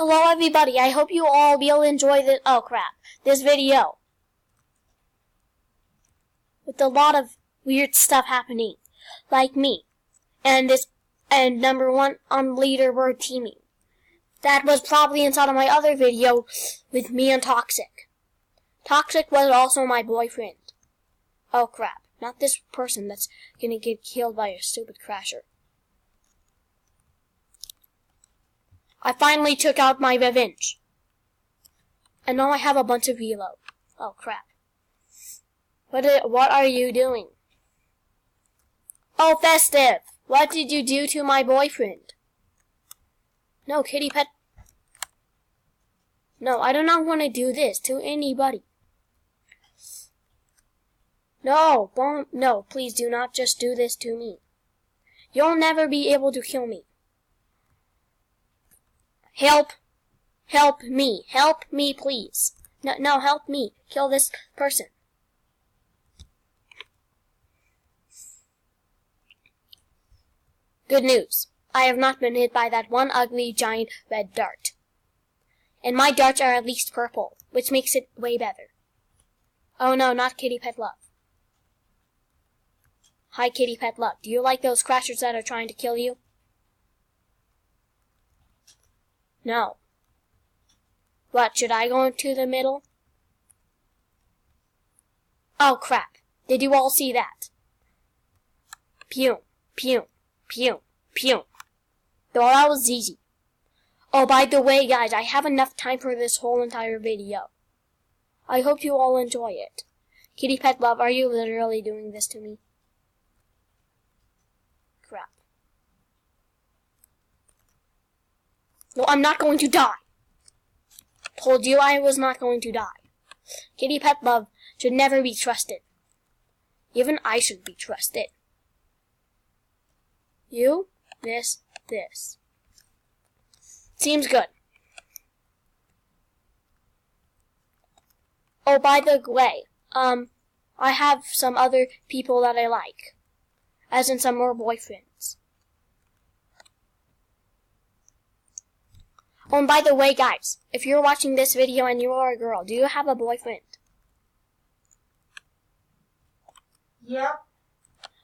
Hello everybody, I hope you all will enjoy this video. With a lot of weird stuff happening, like me, and number 1 on leaderboard teaming. That was probably inside of my other video with me and Toxic. Toxic was also my boyfriend. Oh crap, not this person that's gonna get killed by a stupid crasher. I finally took out my revenge. And now I have a bunch of reload. Oh crap. What are you doing? Oh, Festive! What did you do to my boyfriend? No, kitty pet. No, I do not want to do this to anybody. No, no, please do not just do this to me. You'll never be able to kill me. Help! Help me! Help me, please! No, help me! Kill this person! Good news. I have not been hit by that one ugly giant red dart. And my darts are at least purple, which makes it way better. Oh no, not Kitty Pet Love. Hi, Kitty Pet Love. Do you like those crashers that are trying to kill you? No. What, should I go into the middle? Oh crap. Did you all see that? Pew, pew, pew, pew. Though that was easy. Oh, by the way, guys, I have enough time for this whole entire video. I hope you all enjoy it. Kitty Pet Love, are you literally doing this to me? Crap. No, I'm not going to die. Told you I was not going to die. Kitty Pet Love should never be trusted. Even I should be trusted. You, this. Seems good. Oh, by the way, I have some other people that I like. As in some more boyfriends. Oh, and by the way, guys, if you're watching this video and you are a girl, do you have a boyfriend? Yep.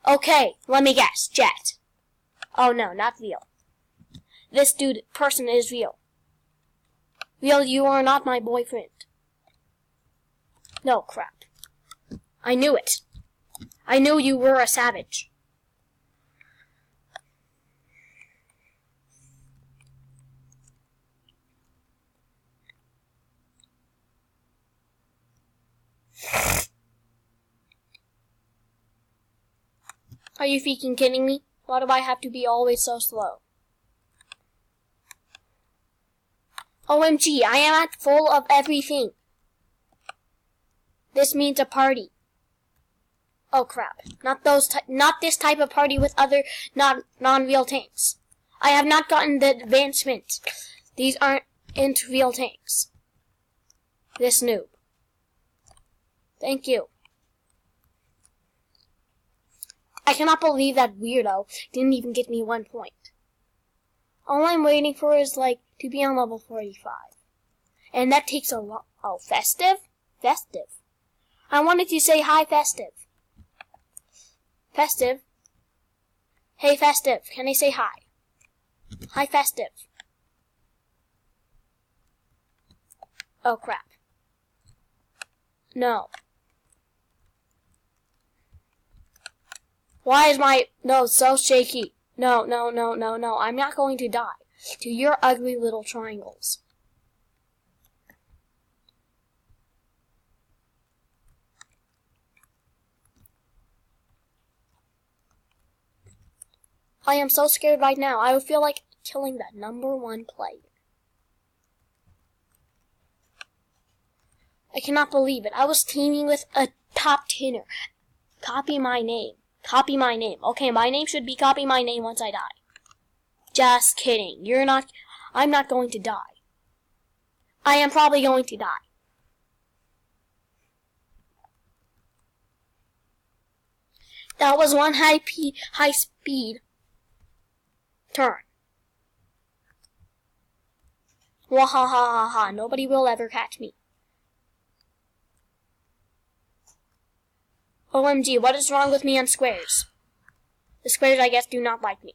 Okay, let me guess. Jet. Oh no, not real. This person is real. Real, you are not my boyfriend. No, crap. I knew it. I knew you were a savage. Are you freaking kidding me? Why do I have to be always so slow? OMG, I am at full of everything. This means a party. Oh crap. Not this type of party with other non-real tanks. I have not gotten the advancement. These aren't real tanks. This noob. Thank you. I cannot believe that weirdo didn't even get me 1 point. All I'm waiting for is, to be on level 45. And that takes a lot. Oh, Festive? Festive. I wanted to say hi, Festive. Festive? Hey, Festive, can I say hi? Hi, Festive. Oh, crap. No. Why is my nose so shaky? No, I'm not going to die to your ugly little triangles. I am so scared right now. I would feel like killing that number 1 player. I cannot believe it. I was teaming with a top 10er. Copy my name. Copy my name. Okay, my name should be copy my name once I die. Just kidding. I'm not going to die. I am probably going to die. That was one high speed turn. Wahahaha, nobody will ever catch me. OMG, what is wrong with me and squares? The squares, I guess, do not like me.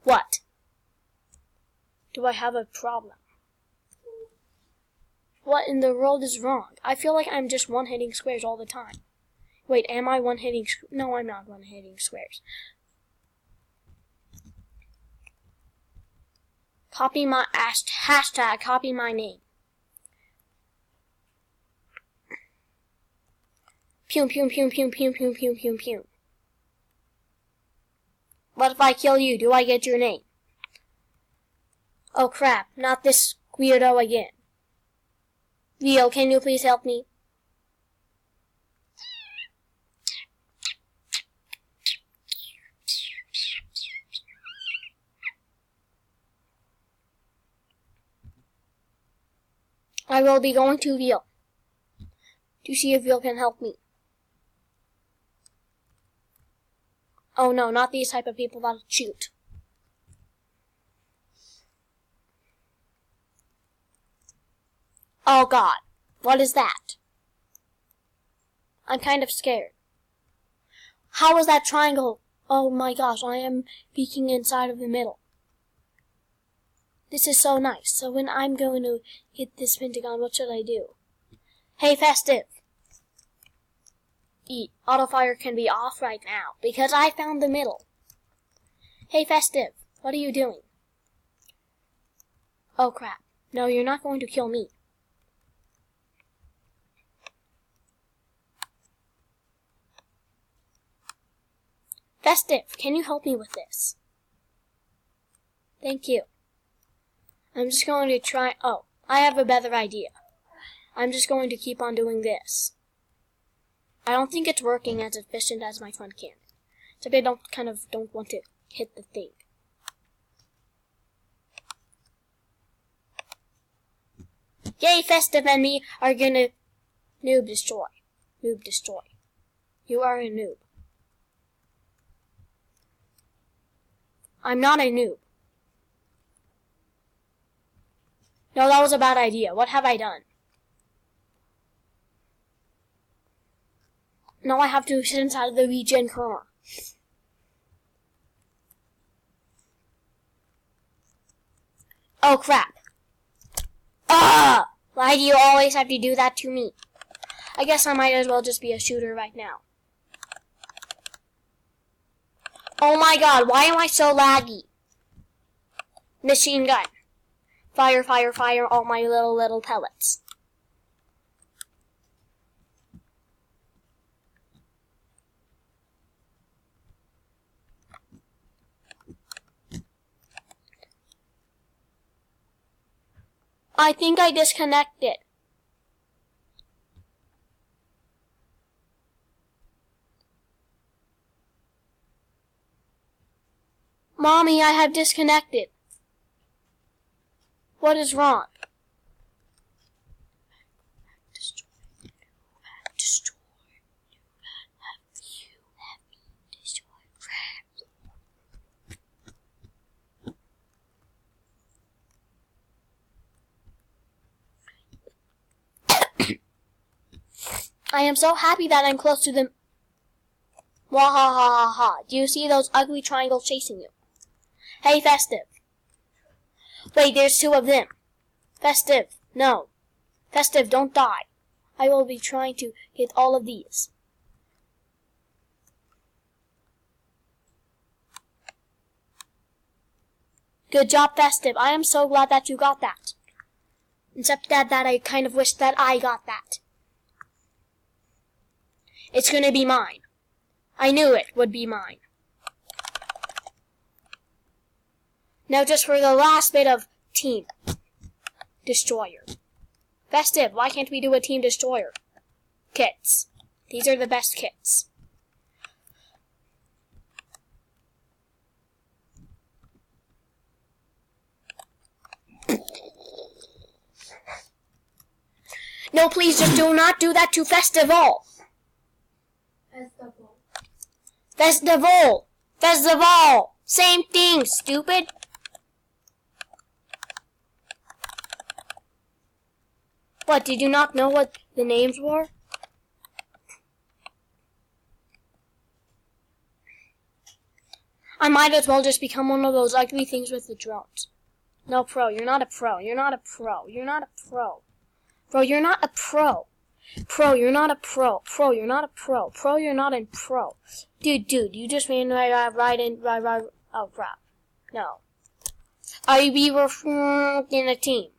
What? Do I have a problem? What in the world is wrong? I feel like I'm just one-hitting squares all the time. Wait, am I one-hitting? No, I'm not one-hitting squares. Copy my hashtag, copy my name. Pew, pew, pew, pew, pew, pew, pew, pew, pew. What if I kill you? Do I get your name? Oh crap, not this weirdo again. Leo, can you please help me? I will be going to Leo to see if Leo can help me. Oh no, not these type of people that shoot. Oh god, what is that? I'm kind of scared. How is that triangle? Oh my gosh, I am peeking inside of the middle. This is so nice. So when I'm going to hit this pentagon, what should I do? Hey, Festive! Auto fire can be off right now, because I found the middle. Hey, Festive, what are you doing? Oh crap. No, you're not going to kill me. Festive, can you help me with this? Thank you. I'm just going to try... Oh, I have a better idea. I'm just going to keep on doing this. I don't think it's working as efficient as my front cannon. So I don't want to hit the thing. Yay, Festive and me are gonna noob destroy. Noob destroy. You are a noob. I'm not a noob. No, that was a bad idea. What have I done? Now I have to sit inside of the regen car. Oh crap. Ah! Why do you always have to do that to me? I guess I might as well just be a shooter right now. Oh my god, why am I so laggy? Machine gun. Fire, fire, fire all my little pellets. I think I disconnected. Mommy, I have disconnected. What is wrong? I am so happy that I'm close to them. Wahahaha. Do you see those ugly triangles chasing you? Hey, Festive. Wait, there's two of them. Festive, no. Festive, don't die. I will be trying to get all of these. Good job, Festive. I am so glad that you got that. Except that I kind of wish that I got that. It's gonna be mine. I knew it would be mine. Now just for the last bit of Team Destroyer. Festive, why can't we do a Team Destroyer? Kits. These are the best kits. No, please, just do not do that to Festival. Festival. Festival. Same thing, stupid. What, did you not know what the names were? I might as well just become one of those ugly things with the drones. No, pro, you're not a pro. You're not a pro. You're not a pro. Bro, you're not a pro. Pro, you're not a pro. Pro, you're not a pro. Pro, you're not a pro. Dude, you just ran right in. Oh, crap. No. We were in a team.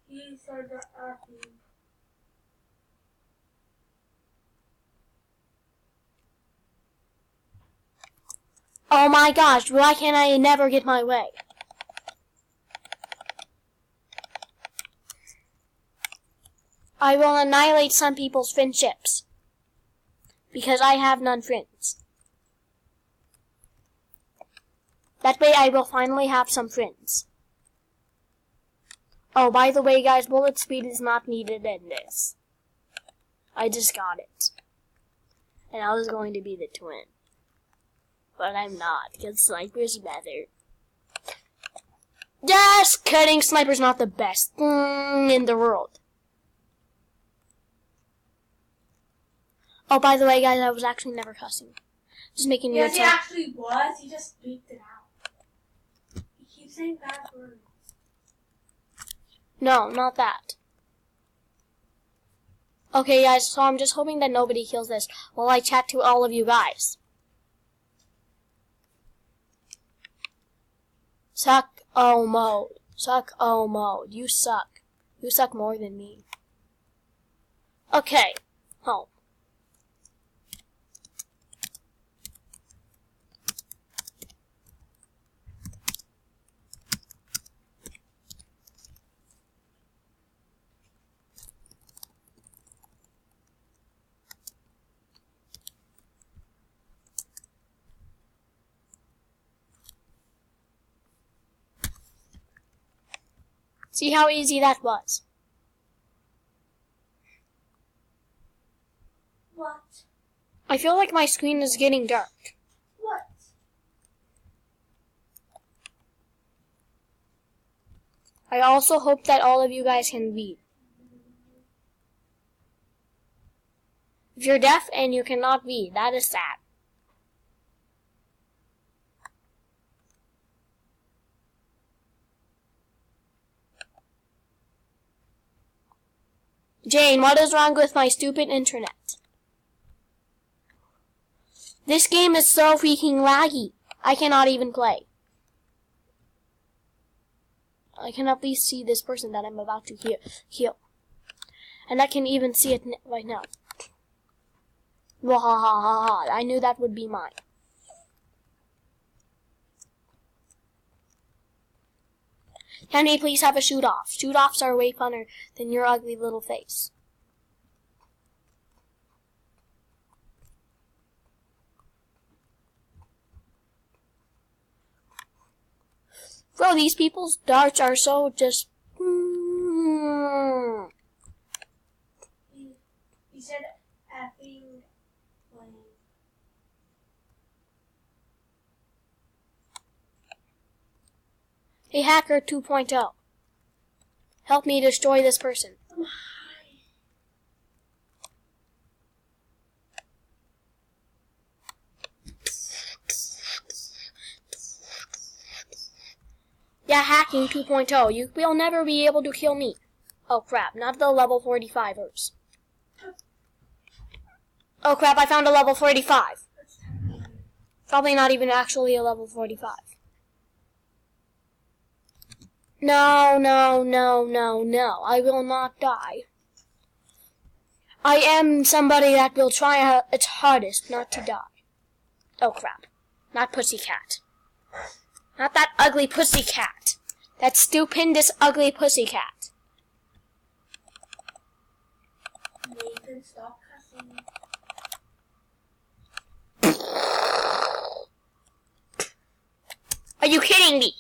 He said that Oh my gosh, why can't I never get my way? I will annihilate some people's friendships. Because I have none friends. That way I will finally have some friends. Oh, by the way, guys, bullet speed is not needed in this. I just got it. And I was going to be the twin. But I'm not, because Sniper's better. Just kidding, Sniper's not the best in the world. Oh, by the way, guys, I was actually never cussing. Just making you yes, he actually was. He just beeped it out. He keeps saying bad words. No, not that. Okay, guys, so I'm just hoping that nobody kills this while I chat to all of you guys. Suck O mode. Suck O mode. You suck. You suck more than me. Okay. Home. See how easy that was? What? I feel like my screen is getting dark. What? I also hope that all of you guys can read. If you're deaf and you cannot read, that is sad. Jane, what is wrong with my stupid internet? This game is so freaking laggy. I cannot even play. I can at least see this person that I'm about to kill. And I can even see it right now. Wahahaha. I knew that would be mine. Can we please have a shoot-off? Shoot-offs are way funner than your ugly little face. Bro, these people's darts are so just... He said effing lame. Hey, Hacker 2.0. Help me destroy this person. Yeah, hacking 2.0. You will never be able to kill me. Oh crap, not the level 45ers. Oh crap, I found a level 45. Probably not even actually a level 45. No, no, no, no, no. I will not die. I am somebody that will try its hardest not to die. Oh crap. Not Pussycat. Not that ugly pussycat. That stupendous ugly pussycat. Nathan, stop cussing. Are you kidding me?